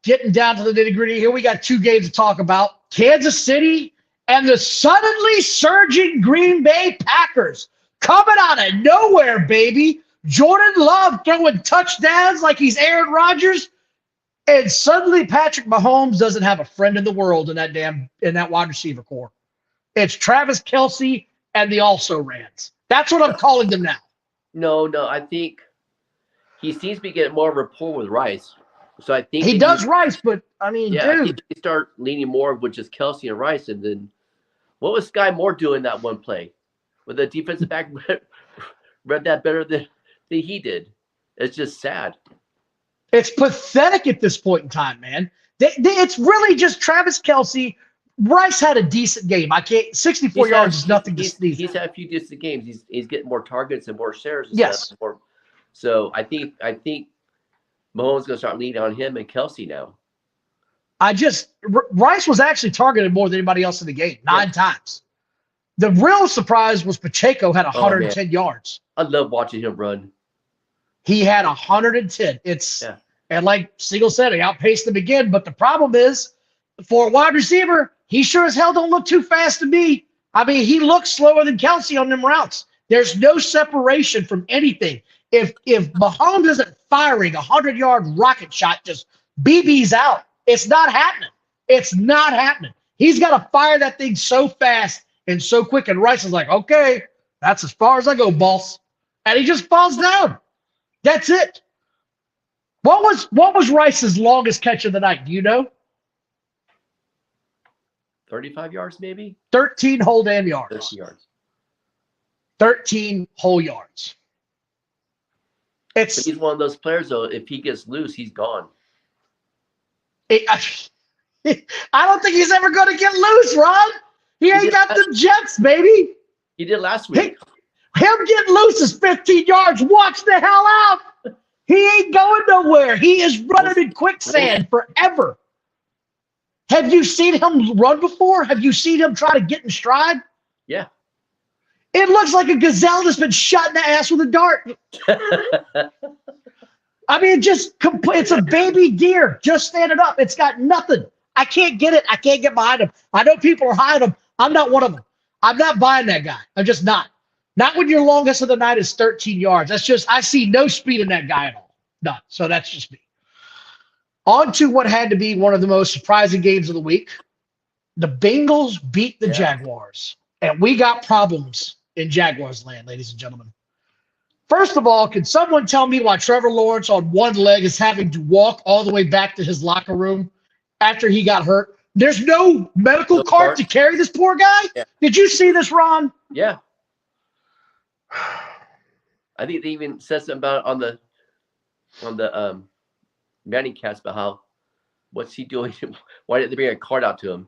Getting down to the nitty-gritty here, we got two games to talk about. Kansas City and the suddenly surging Green Bay Packers. Coming out of nowhere, baby. Jordan Love throwing touchdowns like he's Aaron Rodgers. And suddenly Patrick Mahomes doesn't have a friend in the world in that wide receiver core. It's Travis Kelce and the also-rans. That's what I'm calling them now. No, I think he seems to be getting more rapport with Rice. So I think he does Rice, but I mean, dude. I think they start leaning more with just Kelce and Rice. And then what was Sky Moore doing that one play? With the defensive back read that better than he did. It's just sad. It's pathetic at this point in time, man. It's really just Travis Kelce. Rice had a decent game. 64 yards is nothing to sneeze. He's had a few decent games. He's getting more targets and more shares. And yes. Stuff. So I think Mahomes going to start leaning on him and Kelce now. Rice was actually targeted more than anybody else in the game, 9 times. The real surprise was Pacheco had 110 yards. I love watching him run. He had 110. And like Siegel said, he outpaced them again. But the problem is, for a wide receiver, he sure as hell don't look too fast to me. I mean, he looks slower than Kelce on them routes. There's no separation from anything. If Mahomes isn't firing a 100-yard rocket shot, just BB's out. It's not happening. It's not happening. He's got to fire that thing so fast and so quick. And Rice is like, okay, that's as far as I go, boss. And he just falls down. That's it. What was Rice's longest catch of the night? Do you know? 35 yards, maybe? 13 whole damn yards. 13 yards. 13 whole yards. He's one of those players, though. If he gets loose, he's gone. I don't think he's ever going to get loose, Ron. He ain't got the jets, baby. He did last week. Him getting loose is 15 yards. Watch the hell out. He ain't going nowhere. He is running in quicksand forever. Have you seen him run before? Have you seen him try to get in stride? Yeah. It looks like a gazelle that's been shot in the ass with a dart. I mean, it's a baby deer just standing up. It's got nothing. I can't get it. I can't get behind him. I know people are high on him. I'm not one of them. I'm not buying that guy. I'm just not. Not when your longest of the night is 13 yards. I see no speed in that guy at all. None. So that's just me. On to what had to be one of the most surprising games of the week. The Bengals beat the Jaguars. And we got problems in Jaguars land, ladies and gentlemen. First of all, can someone tell me why Trevor Lawrence on one leg is having to walk all the way back to his locker room after he got hurt? There's no medical cart to carry this poor guy? Yeah. Did you see this, Ron? Yeah. I think they even said something about it on the Manning cast about how what's he doing? Why didn't they bring a card out to him?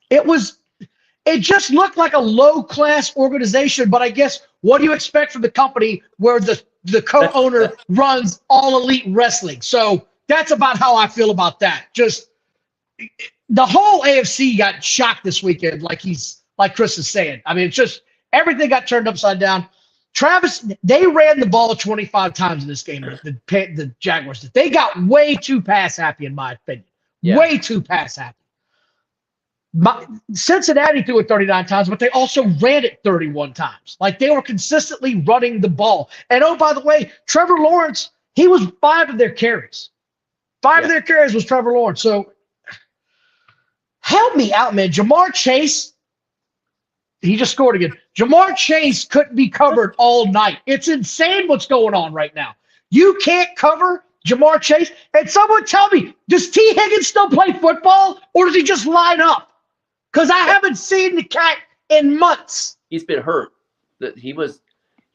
It just looked like a low-class organization, but I guess what do you expect from the company where the co-owner runs All Elite Wrestling? So that's about how I feel about that. Just the whole AFC got shocked this weekend, like Chris is saying. I mean, it's just everything got turned upside down. Travis, they ran the ball 25 times in this game, the Jaguars did. They got way too pass happy, in my opinion. Yeah. Way too pass happy. Cincinnati threw it 39 times, but they also ran it 31 times. Like, they were consistently running the ball. And, oh, by the way, Trevor Lawrence, he was 5 of their carries. 5 of their carries was Trevor Lawrence. So, help me out, man. Jamar Chase, he just scored again. Jamar Chase couldn't be covered all night. It's insane what's going on right now. You can't cover Jamar Chase. And someone tell me, does T. Higgins still play football, or does he just line up? Because I haven't seen the cat in months. He's been hurt. He was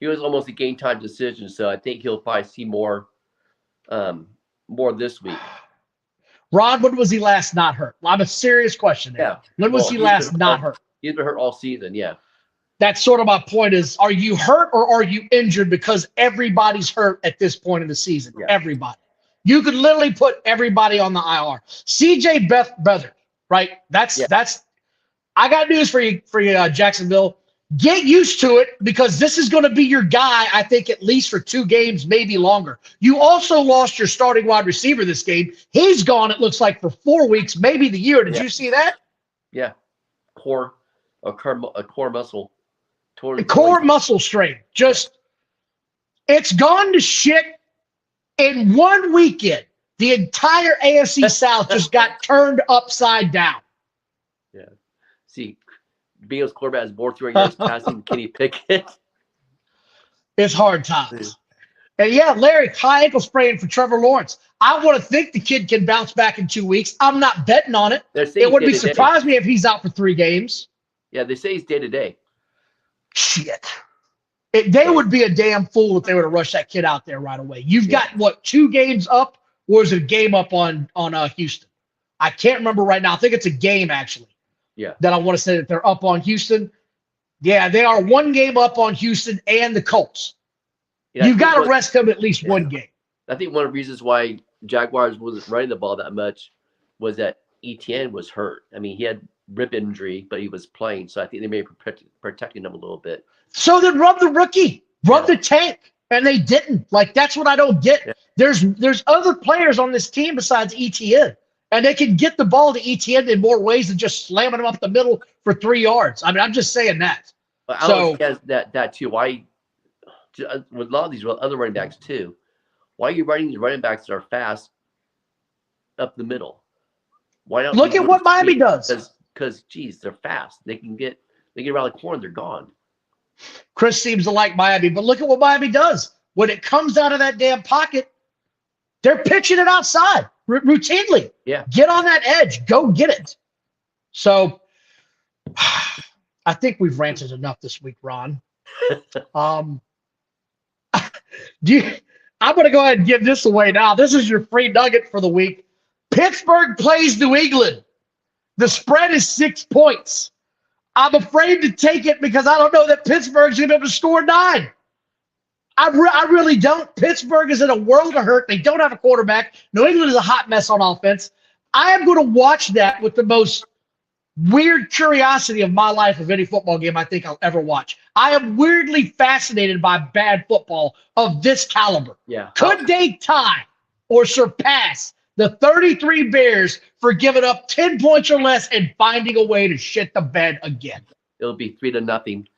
almost a game time decision, so I think he'll probably see more this week. Ron, when was he last not hurt? I'm a serious question there. Yeah. When was he last not hurt? He's been hurt all season, yeah. That's sort of my point is, are you hurt or are you injured? Because everybody's hurt at this point in the season. Yeah. Everybody. You could literally put everybody on the IR. CJ Beathard, right? That's I got news for you, Jacksonville. Get used to it because this is going to be your guy, I think, at least for 2 games, maybe longer. You also lost your starting wide receiver this game. He's gone, it looks like, for 4 weeks, maybe the year. Did you see that? Yeah. A core muscle. Core muscle strain. Just, it's gone to shit in 1 weekend. The entire AFC South just got turned upside down. Yeah. See, Bengals quarterback has more 3 yards passing than Kenny Pickett. It's hard times. And yeah, Larry, high ankle sprain for Trevor Lawrence. I want to think the kid can bounce back in 2 weeks. I'm not betting on it. It wouldn't surprise me if he's out for 3 games. Yeah, they say he's day-to-day. Shit. They would be a damn fool if they were to rush that kid out there right away. You've got, what, 2 games up? Or is it a game up on Houston? I can't remember right now. I think it's a game, actually. Yeah. That I want to say that they're up on Houston. Yeah, they are 1 game up on Houston and the Colts. Yeah, you've got to rest him at least 1 game. I think one of the reasons why Jaguars wasn't running the ball that much was that Etienne was hurt. I mean, he had rib injury, but he was playing. So I think they may be protecting him a little bit. So then rub the rookie. Rub the tank. And they didn't. Like, that's what I don't get. Yeah. There's other players on this team besides Etienne. And they can get the ball to Etienne in more ways than just slamming him up the middle for 3 yards. I mean, I'm just saying that. But Alex has that too. Why, with a lot of these other running backs too, why are you running these running backs that are fast up the middle? Why not look at what Miami does? Because geez, they're fast. They get around the corner, they're gone. Chris seems to like Miami, but look at what Miami does. When it comes out of that damn pocket, they're pitching it outside routinely. Yeah. Get on that edge. Go get it. So I think we've ranted enough this week, Ron. I'm going to go ahead and give this away now. This is your free nugget for the week. Pittsburgh plays New England. The spread is 6 points. I'm afraid to take it because I don't know that Pittsburgh's going to be able to score 9. I really don't. Pittsburgh is in a world of hurt. They don't have a quarterback. New England is a hot mess on offense. I am going to watch that with the most weird curiosity of my life of any football game I think I'll ever watch. I am weirdly fascinated by bad football of this caliber. Yeah. Could they tie or surpass the 33 Bears for giving up 10 points or less and finding a way to shit the bed again? It'll be 3-0.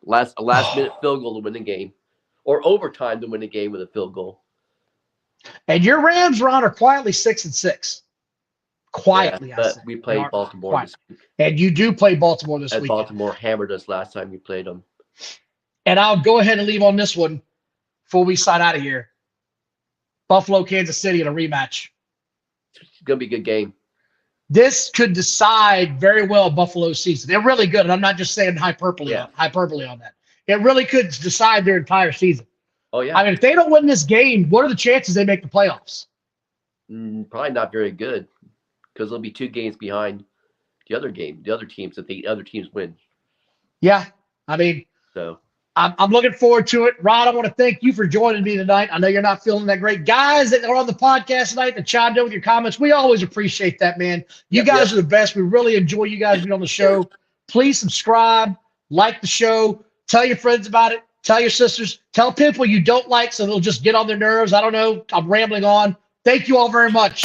Last minute field goal to win the game. Or overtime to win the game with a field goal. And your Rams, Ron, are quietly 6-6. Quietly, but we played Baltimore this week. And you do play Baltimore this week. Baltimore hammered us last time we played them. And I'll go ahead and leave on this one before we sign out of here. Buffalo, Kansas City in a rematch. It's going to be a good game. This could decide very well Buffalo's season. They're really good, and I'm not just saying hyperbole on that. It really could decide their entire season. Oh, yeah. I mean, if they don't win this game, what are the chances they make the playoffs? Probably not very good because they'll be 2 games behind the other teams if the other teams win. Yeah, I mean, so I'm looking forward to it. Rod, I want to thank you for joining me tonight. I know you're not feeling that great. Guys that are on the podcast tonight that chimed in with your comments, we always appreciate that, man. You guys are the best. We really enjoy you guys being on the show. Please subscribe, like the show, tell your friends about it, tell your sisters, tell people you don't like so they'll just get on their nerves. I don't know. I'm rambling on. Thank you all very much.